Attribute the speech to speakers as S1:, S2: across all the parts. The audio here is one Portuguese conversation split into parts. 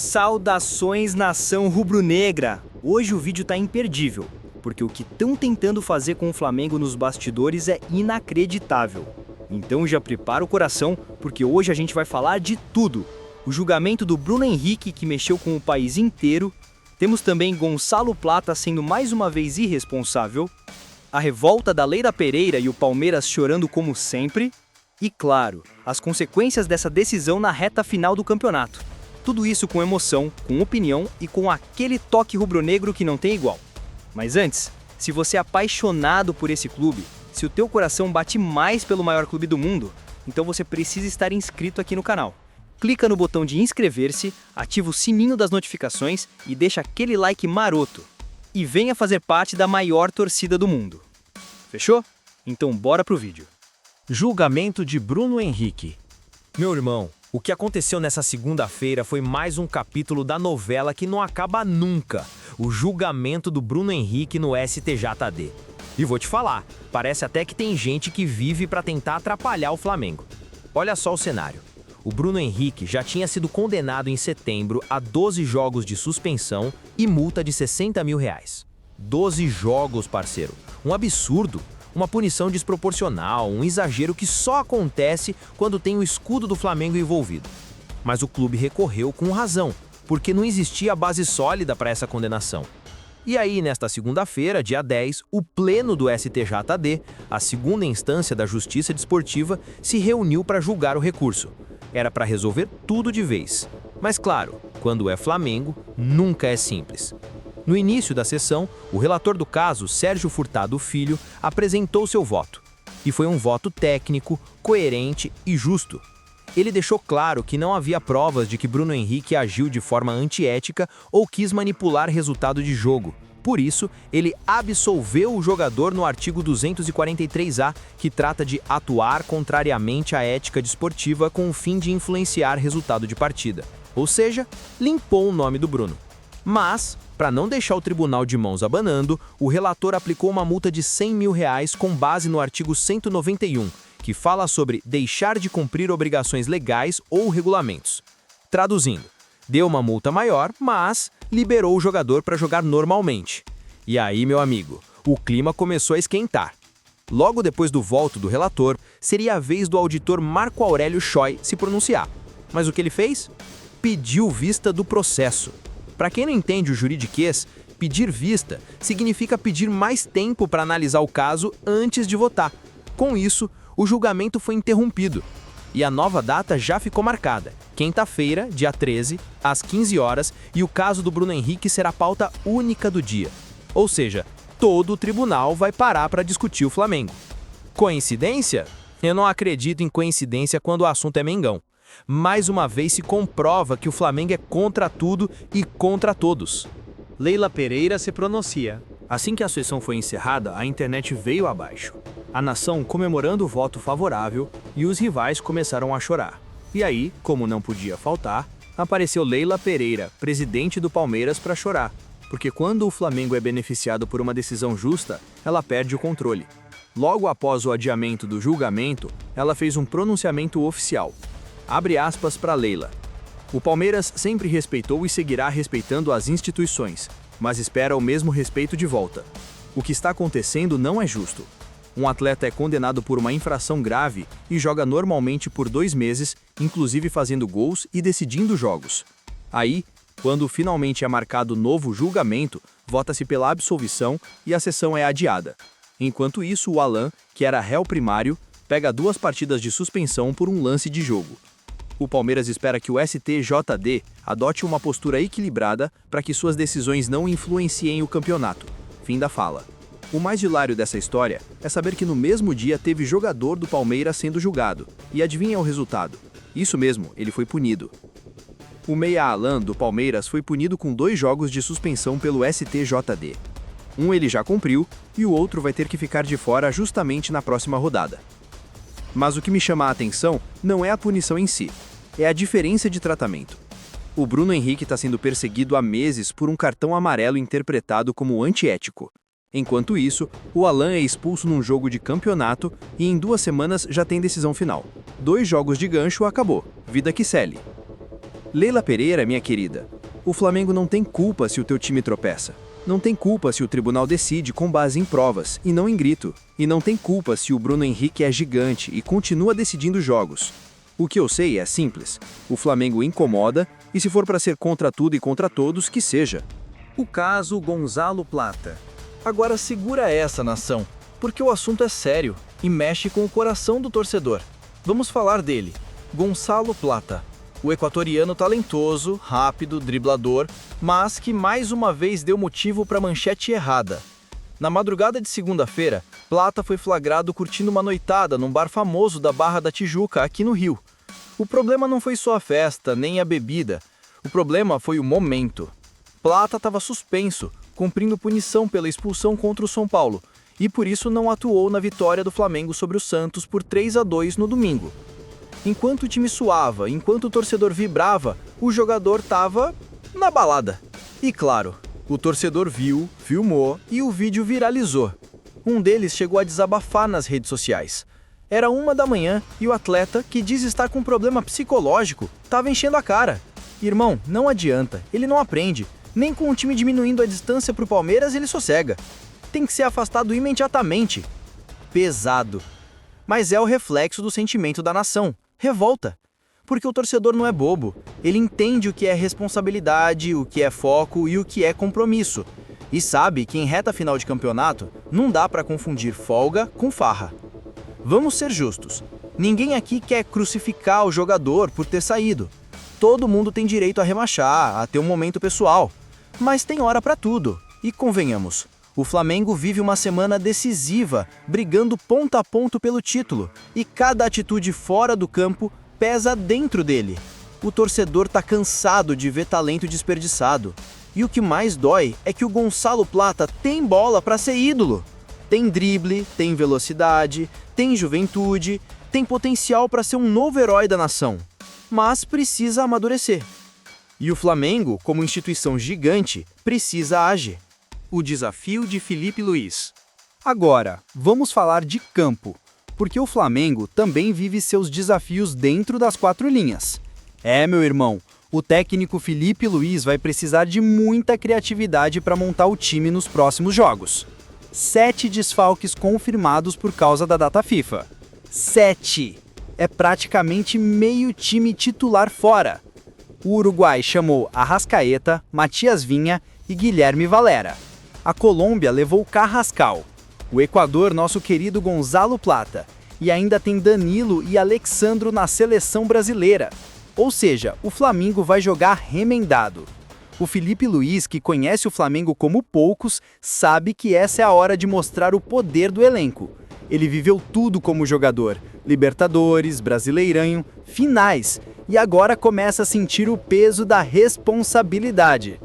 S1: Saudações, nação rubro-negra! Hoje o vídeo tá imperdível, porque o que estão tentando fazer com o Flamengo nos bastidores é inacreditável. Então já prepara o coração, porque hoje a gente vai falar de tudo. O julgamento do Bruno Henrique, que mexeu com o país inteiro. Temos também Gonçalo Plata sendo mais uma vez irresponsável. A revolta da Leila Pereira e o Palmeiras chorando como sempre. E claro, as consequências dessa decisão na reta final do campeonato. Tudo isso com emoção, com opinião e com aquele toque rubro-negro que não tem igual. Mas antes, se você é apaixonado por esse clube, se o teu coração bate mais pelo maior clube do mundo, então você precisa estar inscrito aqui no canal. Clica no botão de inscrever-se, ativa o sininho das notificações e deixa aquele like maroto. E venha fazer parte da maior torcida do mundo. Fechou? Então bora pro vídeo.
S2: Julgamento de Bruno Henrique. Meu irmão, o que aconteceu nessa segunda-feira foi mais um capítulo da novela que não acaba nunca. O julgamento do Bruno Henrique no STJD. E vou te falar, parece até que tem gente que vive para tentar atrapalhar o Flamengo. Olha só o cenário. O Bruno Henrique já tinha sido condenado em setembro a 12 jogos de suspensão e multa de R$60 mil. 12 jogos, parceiro. Um absurdo. Uma punição desproporcional, um exagero que só acontece quando tem o escudo do Flamengo envolvido. Mas o clube recorreu com razão, porque não existia base sólida para essa condenação. E aí, nesta segunda-feira, dia 10, o pleno do STJD, a segunda instância da Justiça Desportiva, se reuniu para julgar o recurso. Era para resolver tudo de vez. Mas claro, quando é Flamengo, nunca é simples. No início da sessão, o relator do caso, Sérgio Furtado Filho, apresentou seu voto. E foi um voto técnico, coerente e justo. Ele deixou claro que não havia provas de que Bruno Henrique agiu de forma antiética ou quis manipular resultado de jogo. Por isso, ele absolveu o jogador no artigo 243-A, que trata de atuar contrariamente à ética desportiva com o fim de influenciar resultado de partida. Ou seja, limpou o nome do Bruno. Mas, para não deixar o tribunal de mãos abanando, o relator aplicou uma multa de R$100 mil com base no artigo 191, que fala sobre deixar de cumprir obrigações legais ou regulamentos. Traduzindo, deu uma multa maior, mas liberou o jogador para jogar normalmente. E aí, meu amigo, o clima começou a esquentar. Logo depois do voto do relator, seria a vez do auditor Marco Aurélio Choi se pronunciar. Mas o que ele fez? Pediu vista do processo. Para quem não entende o juridiquês, pedir vista significa pedir mais tempo para analisar o caso antes de votar. Com isso, o julgamento foi interrompido. E a nova data já ficou marcada, quinta-feira, dia 13, às 15 horas, e o caso do Bruno Henrique será pauta única do dia. Ou seja, todo o tribunal vai parar para discutir o Flamengo. Coincidência? Eu não acredito em coincidência quando o assunto é Mengão. Mais uma vez se comprova que o Flamengo é contra tudo e contra todos.
S1: Leila Pereira se pronuncia. Assim que a sessão foi encerrada, a internet veio abaixo. A nação comemorando o voto favorável e os rivais começaram a chorar. E aí, como não podia faltar, apareceu Leila Pereira, presidente do Palmeiras, para chorar. Porque quando o Flamengo é beneficiado por uma decisão justa, ela perde o controle. Logo após o adiamento do julgamento, ela fez um pronunciamento oficial. Abre aspas para Leila. O Palmeiras sempre respeitou e seguirá respeitando as instituições, mas espera o mesmo respeito de volta. O que está acontecendo não é justo. Um atleta é condenado por uma infração grave e joga normalmente por 2 meses, inclusive fazendo gols e decidindo jogos. Aí, quando finalmente é marcado novo julgamento, vota-se pela absolvição e a sessão é adiada. Enquanto isso, o Alan, que era réu primário, pega 2 partidas de suspensão por um lance de jogo. O Palmeiras espera que o STJD adote uma postura equilibrada para que suas decisões não influenciem o campeonato. Fim da fala. O mais hilário dessa história é saber que no mesmo dia teve jogador do Palmeiras sendo julgado. E adivinha o resultado? Isso mesmo, ele foi punido. O meia Alan do Palmeiras foi punido com 2 jogos de suspensão pelo STJD. Um ele já cumpriu e o outro vai ter que ficar de fora justamente na próxima rodada. Mas o que me chama a atenção não é a punição em si, é a diferença de tratamento. O Bruno Henrique está sendo perseguido há meses por um cartão amarelo interpretado como antiético. Enquanto isso, o Alan é expulso num jogo de campeonato e em 2 semanas já tem decisão final. 2 jogos de gancho, acabou. Vida que segue. Leila Pereira, minha querida, O Flamengo não tem culpa se o teu time tropeça. Não tem culpa se o tribunal decide com base em provas e não em grito. E não tem culpa se o Bruno Henrique é gigante e continua decidindo jogos. O que eu sei é simples. O Flamengo incomoda e se for para ser contra tudo e contra todos, que seja.
S2: O caso Gonzalo Plata. Agora segura essa, nação, porque o assunto é sério e mexe com o coração do torcedor. Vamos falar dele, Gonzalo Plata. O equatoriano talentoso, rápido, driblador, mas que mais uma vez deu motivo para manchete errada. Na madrugada de segunda-feira, Plata foi flagrado curtindo uma noitada num bar famoso da Barra da Tijuca, aqui no Rio. O problema não foi só a festa, nem a bebida. O problema foi o momento. Plata estava suspenso, cumprindo punição pela expulsão contra o São Paulo, e por isso não atuou na vitória do Flamengo sobre o Santos por 3-2 no domingo. Enquanto o time suava, enquanto o torcedor vibrava, o jogador estava na balada. E claro, o torcedor viu, filmou e o vídeo viralizou. Um deles chegou a desabafar nas redes sociais. Era 1 da manhã e o atleta, que diz estar com um problema psicológico, estava enchendo a cara. Irmão, não adianta, ele não aprende. Nem com o time diminuindo a distância para o Palmeiras ele sossega. Tem que ser afastado imediatamente. Pesado. Mas é o reflexo do sentimento da nação. Revolta. Porque o torcedor não é bobo. Ele entende o que é responsabilidade, o que é foco e o que é compromisso. E sabe que em reta final de campeonato não dá para confundir folga com farra. Vamos ser justos. Ninguém aqui quer crucificar o jogador por ter saído. Todo mundo tem direito a remachar, a ter um momento pessoal. Mas tem hora para tudo. E convenhamos, o Flamengo vive uma semana decisiva, brigando ponto a ponto pelo título. E cada atitude fora do campo pesa dentro dele. O torcedor tá cansado de ver talento desperdiçado. E o que mais dói é que o Gonzalo Plata tem bola para ser ídolo. Tem drible, tem velocidade, tem juventude, tem potencial para ser um novo herói da nação. Mas precisa amadurecer. E o Flamengo, como instituição gigante, precisa agir. O desafio de Felipe Luiz.
S3: Agora, vamos falar de campo, porque o Flamengo também vive seus desafios dentro das 4 linhas. Meu irmão, o técnico Felipe Luiz vai precisar de muita criatividade para montar o time nos próximos jogos. 7 desfalques confirmados por causa da data FIFA. 7! É praticamente meio time titular fora. O Uruguai chamou Arrascaeta, Matias Vinha e Guilherme Valera. A Colômbia levou Carrascal. O Equador, nosso querido Gonzalo Plata. E ainda tem Danilo e Alexandro na seleção brasileira. Ou seja, o Flamengo vai jogar remendado. O Felipe Luiz, que conhece o Flamengo como poucos, sabe que essa é a hora de mostrar o poder do elenco. Ele viveu tudo como jogador. Libertadores, Brasileirão, finais. E agora começa a sentir o peso da responsabilidade.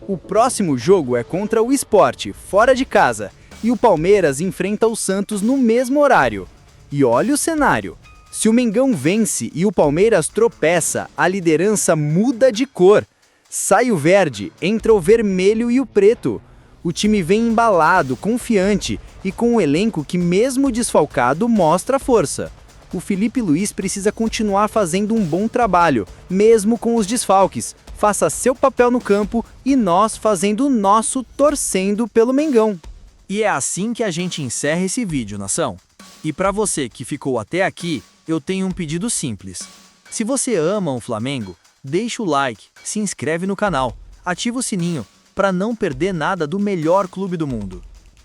S3: O próximo jogo é contra o Sport, fora de casa, e o Palmeiras enfrenta o Santos no mesmo horário. E olha o cenário. Se o Mengão vence e o Palmeiras tropeça, a liderança muda de cor. Sai o verde, entra o vermelho e o preto. O time vem embalado, confiante e com um elenco que, mesmo desfalcado, mostra força. O Felipe Luiz precisa continuar fazendo um bom trabalho, mesmo com os desfalques. Faça seu papel no campo e nós fazendo o nosso, torcendo pelo Mengão.
S2: E é assim que a gente encerra esse vídeo, nação. E para você que ficou até aqui, eu tenho um pedido simples. Se você ama o Flamengo, deixa o like, se inscreve no canal, ativa o sininho para não perder nada do melhor clube do mundo.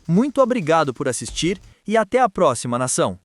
S2: Muito obrigado por assistir e até a próxima, nação!